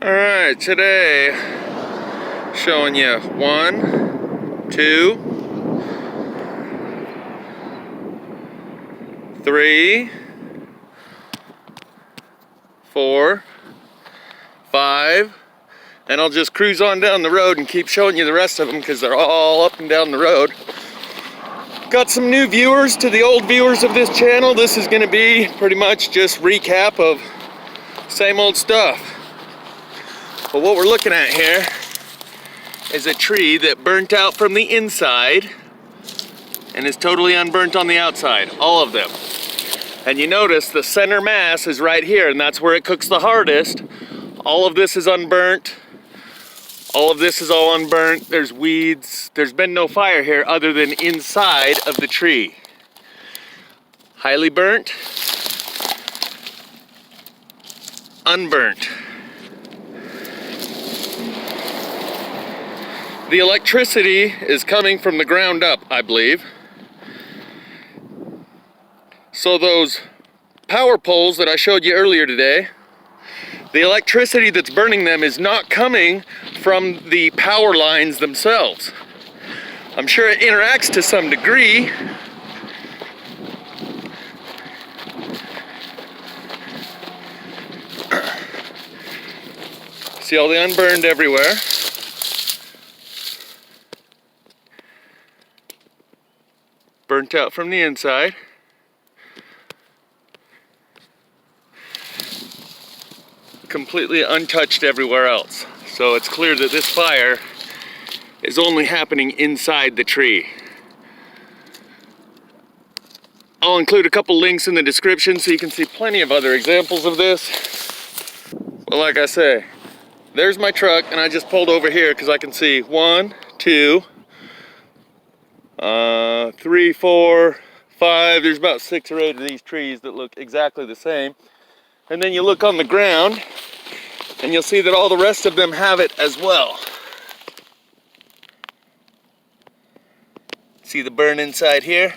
Alright, today showing you 1, 2, 3, 4, 5, and I'll just cruise on down the road and keep showing you the rest of them because they're all up and down the road. Got some new viewers to the old viewers of this channel. This is going to be pretty much just recap of same old stuff. But what we're looking at here is a tree that burnt out from the inside and is totally unburnt on the outside, all of them. And you notice the center mass is right here, and that's where it cooks the hardest. All of this is unburnt. All of this is all unburnt. There's weeds. There's been no fire here other than inside of the tree. Highly burnt. Unburnt. The electricity is coming from the ground up, I believe. So those power poles that I showed you earlier today, the electricity that's burning them is not coming from the power lines themselves. I'm sure it interacts to some degree. See all the unburned everywhere. Burnt out from the inside. Completely untouched everywhere else. So it's clear that this fire is only happening inside the tree. I'll include a couple links in the description so you can see plenty of other examples of this. Well, like I say, there's my truck, and I just pulled over here because I can see 1, 2, 3, 4, 5. There's about 6 or 8 of these trees that look exactly the same. And then you look on the ground and you'll see that all the rest of them have it as well. See the burn inside here?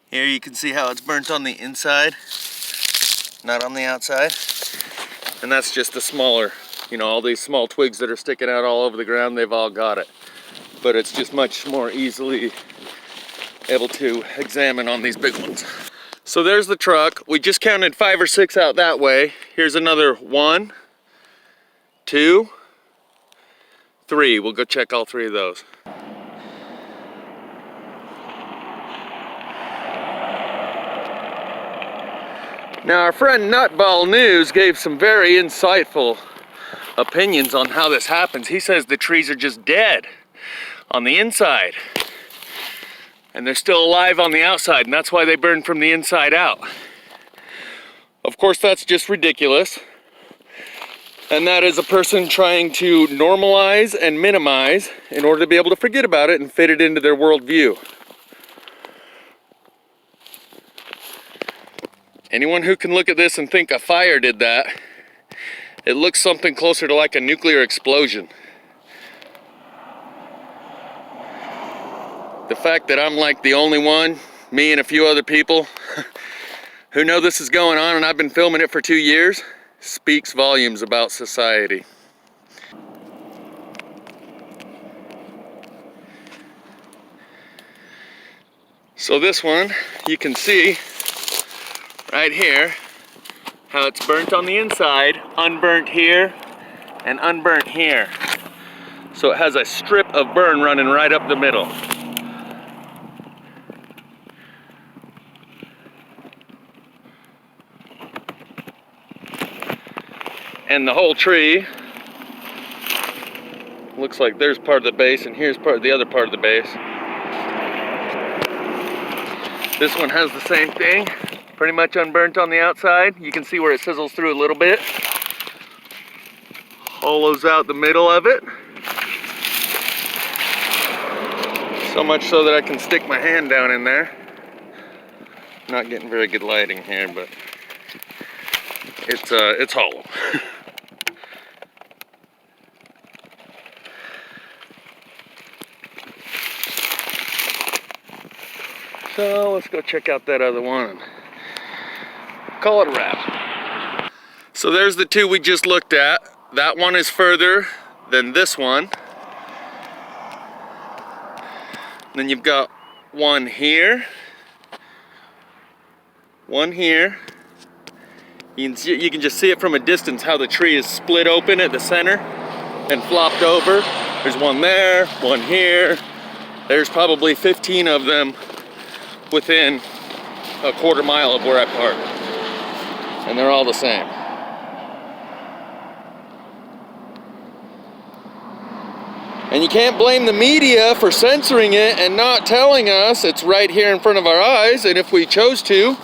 Here you can see how it's burnt on the inside, not on the outside. And that's just the smaller, all these small twigs that are sticking out all over the ground, they've all got it. But it's just much more easily able to examine on these big ones. So there's the truck. We just counted 5 or 6 out that way. Here's another 1, 2, 3. We'll go check all 3 of those. Now our friend Nutball News gave some very insightful opinions on how this happens. He says the trees are just dead on the inside and they're still alive on the outside, and that's why they burn from the inside out. Of course, that's just ridiculous, and that is a person trying to normalize and minimize in order to be able to forget about it and fit it into their worldview. Anyone who can look at this and think a fire did that, it looks something closer to like a nuclear explosion. The fact that I'm like the only one, me and a few other people, who know this is going on, and I've been filming it for 2 years, speaks volumes about society. So this one, you can see right here how it's burnt on the inside, unburnt here, and unburnt here. So it has a strip of burn running right up the middle. And the whole tree looks like there's part of the base and here's the other part of the base. This one has the same thing, pretty much unburnt on the outside. You can see where it sizzles through a little bit. Hollows out the middle of it. So much so that I can stick my hand down in there. Not getting very good lighting here, but it's hollow. So let's go check out that other one and call it a wrap. So there's the two we just looked at. That one is further than this one. Then you've got one here. One here. You can just see it from a distance how the tree is split open at the center and flopped over. There's one there, one here. There's probably 15 of them within a quarter mile of where I parked. And they're all the same. And you can't blame the media for censoring it and not telling us it's right here in front of our eyes. And if we chose to,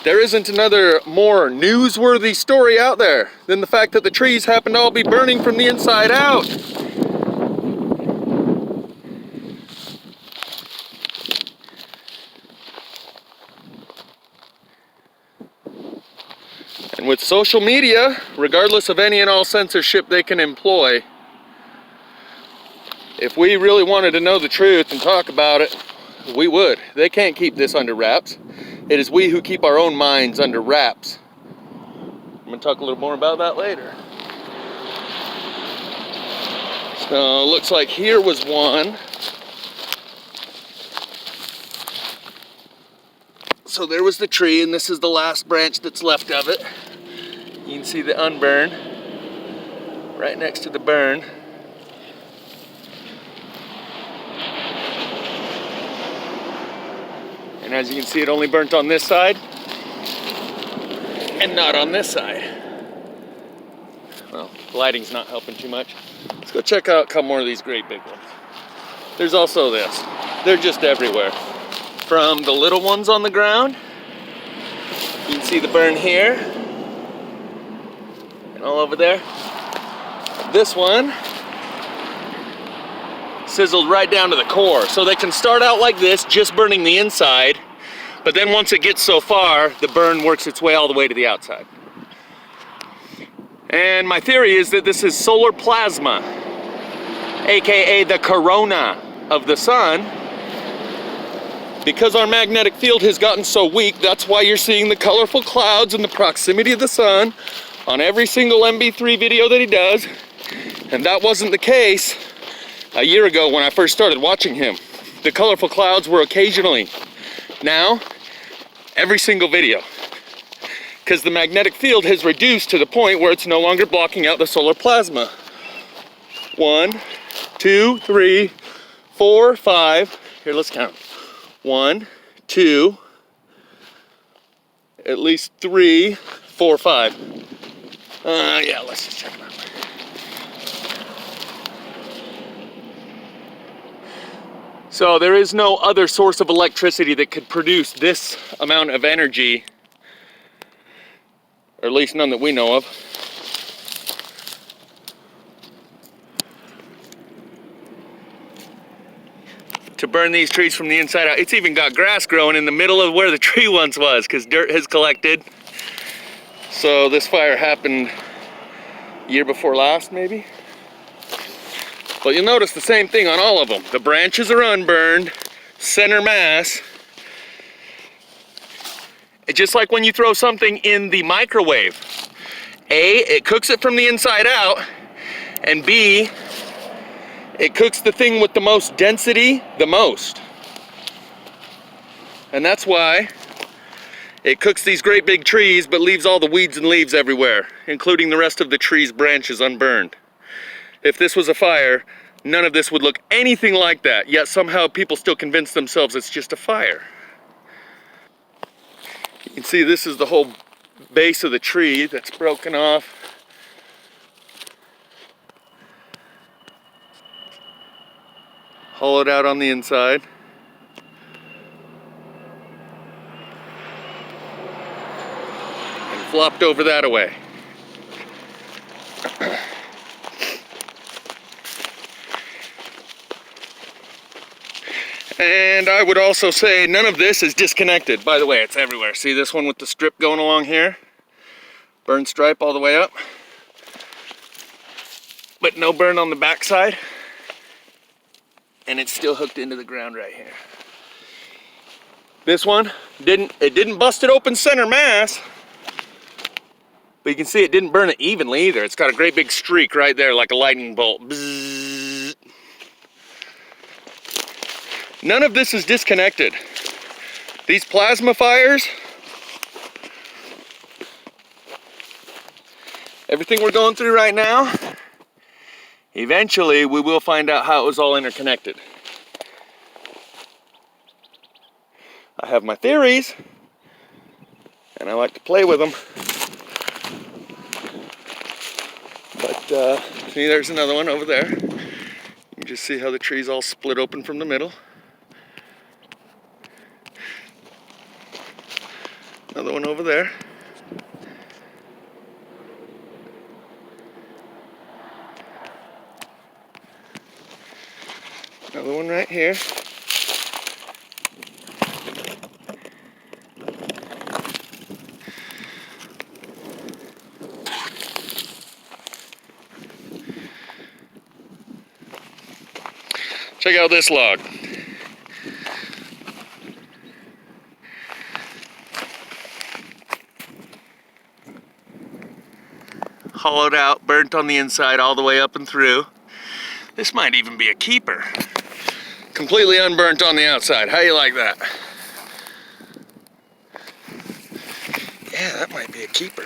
there isn't another more newsworthy story out there than the fact that the trees happen to all be burning from the inside out. And with social media, regardless of any and all censorship they can employ, if we really wanted to know the truth and talk about it, we would. They can't keep this under wraps. It is we who keep our own minds under wraps. I'm going to talk a little more about that later. So, looks like here was one. So there was the tree, and this is the last branch that's left of it. You can see the unburn right next to the burn. And as you can see, it only burnt on this side and not on this side. Well, the lighting's not helping too much. Let's go check out a couple more of these great big ones. There's also this. They're just everywhere. From the little ones on the ground, you can see the burn here and all over there. This one sizzled right down to the core. So they can start out like this, just burning the inside, but then once it gets so far, the burn works its way all the way to the outside. And my theory is that this is solar plasma, aka the corona of the sun. Because our magnetic field has gotten so weak, that's why you're seeing the colorful clouds and the proximity of the sun on every single MB3 video that he does. And that wasn't the case a year ago when I first started watching him. The colorful clouds were occasionally. Now, every single video. Because the magnetic field has reduced to the point where it's no longer blocking out the solar plasma. 1, 2, 3, 4, 5. Here, let's count. 1, 2, at least 3, 4, 5. Yeah, let's just check them out. So there is no other source of electricity that could produce this amount of energy, or at least none that we know of. To burn these trees from the inside out. It's even got grass growing in the middle of where the tree once was, because dirt has collected. So this fire happened year before last, maybe? But you'll notice the same thing on all of them. The branches are unburned, center mass. It's just like when you throw something in the microwave. A, it cooks it from the inside out, and B, it cooks the thing with the most density the most. And that's why it cooks these great big trees but leaves all the weeds and leaves everywhere, including the rest of the tree's branches unburned. If this was a fire, none of this would look anything like that, yet somehow people still convince themselves it's just a fire. You can see this is the whole base of the tree that's broken off. Hollowed out on the inside. And flopped over that away. And I would also say none of this is disconnected. By the way, it's everywhere. See this one with the strip going along here? Burn stripe all the way up. But no burn on the back side. And it's still hooked into the ground right here. This one didn't bust it open center mass. But you can see it didn't burn it evenly either. It's got a great big streak right there like a lightning bolt. Bzzz. None of this is disconnected. These plasma fires, everything we're going through right now, eventually we will find out how it was all interconnected. I have my theories, and I like to play with them. But see, there's another one over there. You can just see how the tree's all split open from the middle. Another one over there. Another one right here. Check out this log. Hollowed out, burnt on the inside all the way up and through. This might even be a keeper. Completely unburnt on the outside. How you like that? Yeah, that might be a keeper.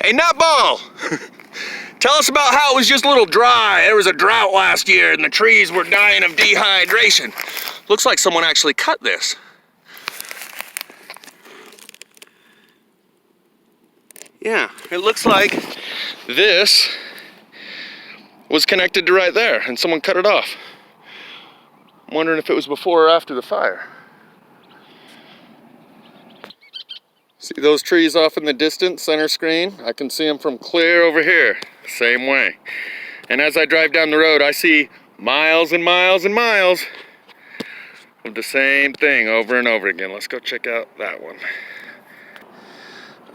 Hey, Nutball! Tell us about how it was just a little dry. There was a drought last year and the trees were dying of dehydration. Looks like someone actually cut this. Yeah, it looks like this was connected to right there and someone cut it off. I'm wondering if it was before or after the fire. See those trees off in the distance, center screen? I can see them from clear over here, same way. And as I drive down the road, I see miles and miles and miles of the same thing over and over again. Let's go check out that one.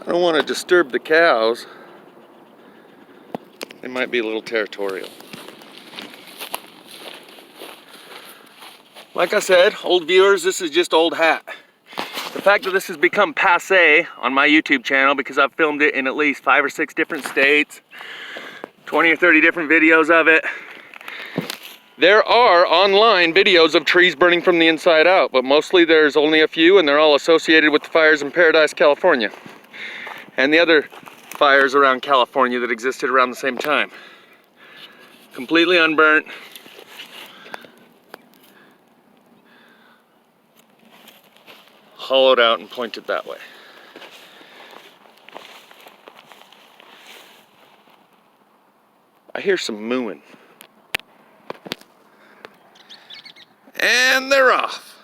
I don't want to disturb the cows. They might be a little territorial. Like I said, old viewers, this is just old hat. The fact that this has become passé on my YouTube channel because I've filmed it in at least 5 or 6 different states, 20 or 30 different videos of it. There are online videos of trees burning from the inside out, but mostly there's only a few and they're all associated with the fires in Paradise, California. And the other fires around California that existed around the same time. Completely unburnt. Hollowed out and pointed that way. I hear some mooing. And they're off.